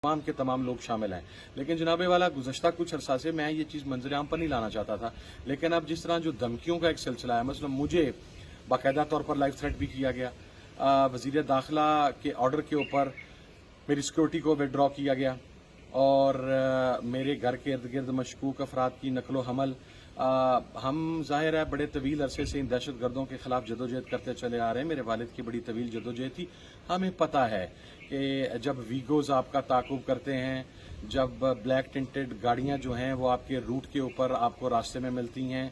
तमाम के तमाम लोग शामिल हैं। लेकिन जनाबे वाला गुज़श्ता कुछ अरसा से मैं ये चीज़ मंजर आम पर नहीं लाना चाहता था, लेकिन अब जिस तरह जो धमकियों का एक सिलसिला है, मतलब मुझे बाकायदा तौर पर लाइफ थ्रेट भी किया गया, वज़ीर दाखिला के ऑर्डर के ऊपर मेरी सिक्योरिटी को विड्रॉ किया गया और मेरे घर के इर्द गिर्द मशकूक अफराद की नकलो हमल, हम ज़ाहिर है बड़े तवील अरसे से इन दहशत गर्दों के ख़िलाफ़ जदोजहद करते चले आ रहे हैं। मेरे वालिद की बड़ी तवील जदोजहद थी। हमें पता है कि जब वीगोज़ आपका ताक़ुब करते हैं, जब ब्लैक टिंटेड गाड़ियां जो हैं वो आपके रूट के ऊपर आपको रास्ते में मिलती हैं,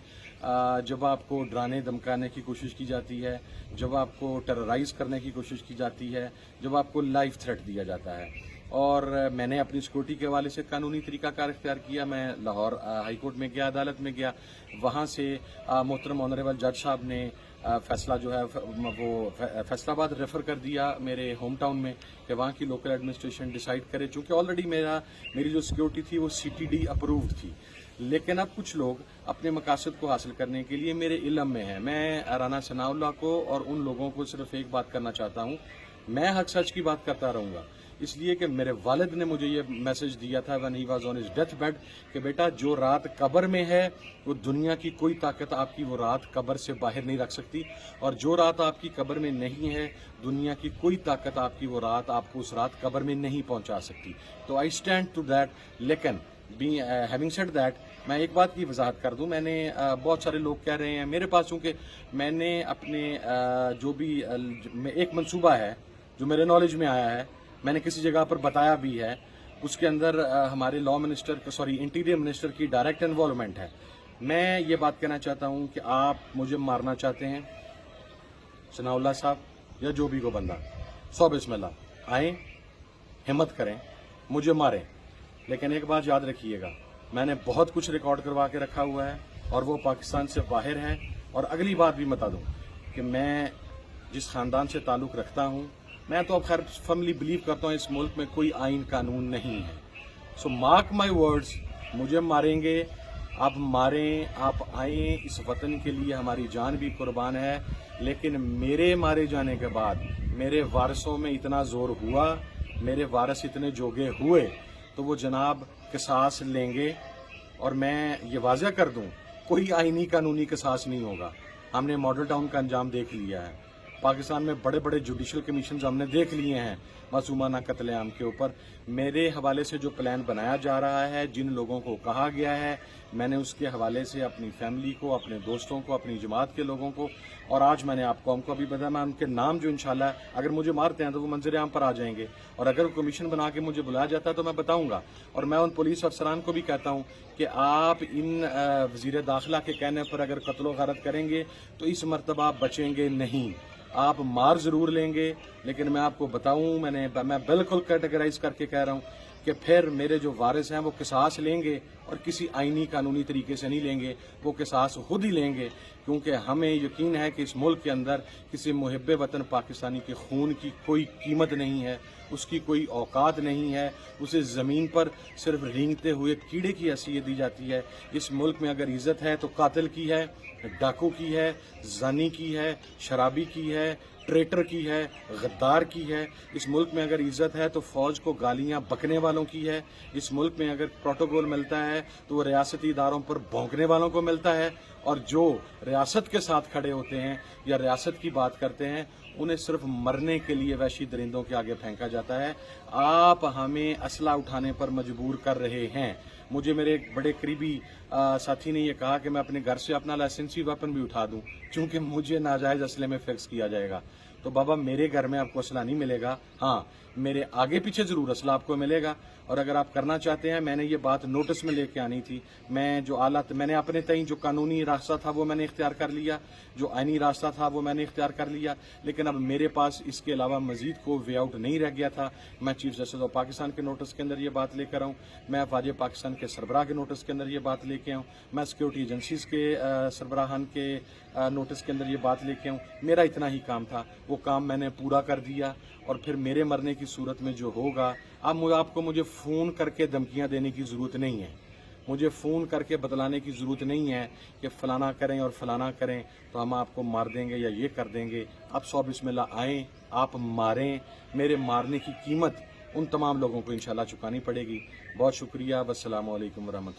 जब आपको डराने धमकाने की कोशिश की जाती है, जब आपको टेरराइज़ करने की कोशिश की जाती है, जब आपको लाइफ थ्रेट दिया जाता है, और मैंने अपनी सिक्योरिटी के हवाले से कानूनी तरीकाकार इख्तियार किया। मैं लाहौर हाई कोर्ट में गया, अदालत में गया, वहाँ से मोहतरम ऑनरेबल जज साहब ने फैसला जो है वो फैसलाबाद रेफ़र कर दिया मेरे होम टाउन में कि वहाँ की लोकल एडमिनिस्ट्रेशन डिसाइड करे, चूँकि ऑलरेडी मेरी जो सिक्योरिटी थी वो CTD अप्रूव्ड थी। लेकिन अब कुछ लोग अपने मकासद को हासिल करने के लिए मेरे इल्म में हैं। मैं राना सनाउल्लाह को और उन लोगों को सिर्फ एक बात करना चाहता हूँ, मैं हक सच की बात करता रहूँगा, इसलिए कि मेरे वालिद ने मुझे ये मैसेज दिया था when he was on his death bed कि बेटा जो रात कब्र में है वो दुनिया की कोई ताकत आपकी वो रात कब्र से बाहर नहीं रख सकती, और जो रात आपकी कब्र में नहीं है दुनिया की कोई ताकत आपकी वो रात आपको उस रात कब्र में नहीं पहुंचा सकती। तो आई स्टैंड टू दैट। लेकिन हैविंग सेड दैट, मैं एक बात की वजाहत कर दूं, मैंने बहुत सारे लोग कह रहे हैं मेरे पास, चूँकि मैंने अपने जो भी एक मंसूबा है जो मेरे नॉलेज में आया है, मैंने किसी जगह पर बताया भी है, उसके अंदर हमारे इंटीरियर मिनिस्टर की डायरेक्ट इन्वॉल्वमेंट है। मैं ये बात कहना चाहता हूँ कि आप मुझे मारना चाहते हैं, सनाउल्लाह साहब या जो भी को बंदा, सौ बिस्मिल्लाह, आएँ, हिम्मत करें, मुझे मारें, लेकिन एक बात याद रखिएगा, मैंने बहुत कुछ रिकॉर्ड करवा के रखा हुआ है और वो पाकिस्तान से बाहर है। और अगली बात भी बता दूँ कि मैं जिस ख़ानदान से ताल्लुक़ रखता हूँ, मैं तो अब खैर फर्मली बिलीव करता हूँ इस मुल्क में कोई आइन कानून नहीं है। सो मार्क माई वर्ड्स, मुझे मारेंगे, आप मारें, आप आएँ, इस वतन के लिए हमारी जान भी कुर्बान है, लेकिन मेरे मारे जाने के बाद मेरे वारसों में इतना ज़ोर हुआ, मेरे वारस इतने जोगे हुए, तो वो जनाब किसास लेंगे। और मैं ये वाज़ह कर दूँ, कोई आइनी कानूनी किसास नहीं होगा। हमने मॉडल टाउन का अंजाम देख लिया है, पाकिस्तान में बड़े बड़े जुडिशल कमीशन हमने देख लिए हैं मासूमाना कत्लेआम के ऊपर। मेरे हवाले से जो प्लान बनाया जा रहा है, जिन लोगों को कहा गया है, मैंने उसके हवाले से अपनी फैमिली को, अपने दोस्तों को, अपनी जमात के लोगों को, और आज मैंने आप कौम को अभी बताया, मैं उनके नाम जो इंशाल्लाह अगर मुझे मारते हैं तो वो मंजर आम पर आ जाएंगे, और अगर कमीशन बना के मुझे बुलाया जाता है तो मैं बताऊंगा। और मैं उन पुलिस अफसरान को भी कहता हूँ कि आप इन वज़ीर दाखिला के कहने पर अगर कत्लो गारत करेंगे तो इस मरतबा आप बचेंगे नहीं, आप मार ज़रूर लेंगे। लेकिन मैं आपको बताऊं, मैं बिल्कुल कैटेगराइज करके कह रहा हूं कि फिर मेरे जो वारिस हैं वो किसास लेंगे, और किसी आइनी कानूनी तरीके से नहीं लेंगे, वो किसास खुद ही लेंगे, क्योंकि हमें यकीन है कि इस मुल्क के अंदर किसी मुहिब्बे वतन पाकिस्तानी के खून की कोई कीमत नहीं है, उसकी कोई औकात नहीं है, उसे ज़मीन पर सिर्फ रेंगते हुए कीड़े की हैसियत दी जाती है। इस मुल्क में अगर इज़्ज़त है तो कातिल की है, डाकू की है, जानी की है, शराबी की है, ट्रेटर की है, गद्दार की है। इस मुल्क में अगर इज़्ज़त है तो फ़ौज को गालियां बकने वालों की है। इस मुल्क में अगर प्रोटोकॉल मिलता है तो वो रियासती इदारों पर भौंकने वालों को मिलता है, और जो रियासत के साथ खड़े होते हैं या रियासत की बात करते हैं उन्हें सिर्फ मरने के लिए वहशी दरिंदों के आगे फेंका जाता है। आप हमें असला उठाने पर मजबूर कर रहे हैं। मुझे मेरे एक बड़े करीबी साथी ने यह कहा कि मैं अपने घर से अपना लाइसेंसी वेपन भी उठा दूं, क्योंकि मुझे नाजायज़ असले में फिक्स किया जाएगा। तो बाबा, मेरे घर में आपको असला नहीं मिलेगा, हाँ मेरे आगे पीछे ज़रूर असला आपको मिलेगा। और अगर आप करना चाहते हैं, मैंने ये बात नोटिस में लेके आनी थी, मैंने अपने तय जो कानूनी रास्ता था वो मैंने इख्तियार कर लिया, जो आइनी रास्ता था वो मैंने इख्तियार कर लिया, लेकिन अब मेरे पास इसके अलावा मजीद को वे आउट नहीं रह गया था। मैं चीफ जस्टिस ऑफ पाकिस्तान के नोटिस के अंदर ये बात लेकर आऊँ, मैं वाजिब पाकिस्तान के सरबराह के नोटिस के अंदर ये बात लेके आऊँ, मैं सिक्योरिटी एजेंसीज के सरबराहान के नोटिस के अंदर ये बात लेके आऊँ। मेरा इतना ही काम था, वो काम मैंने पूरा कर दिया। और फिर मेरे मरने की सूरत में जो होगा, आपको मुझे फ़ोन करके धमकियाँ देने की ज़रूरत नहीं है, मुझे फ़ोन करके बतलाने की ज़रूरत नहीं है कि फ़लाना करें और फ़लाना करें तो हम आपको मार देंगे या ये कर देंगे। आप सौ बिस्मिल्लाह आएँ, आप मारें, मेरे मारने की कीमत ان تمام لوگوں کو انشاءاللہ چکانی پڑے گی. بہت شکریہ. والسلام علیکم ورحمۃ اللہ.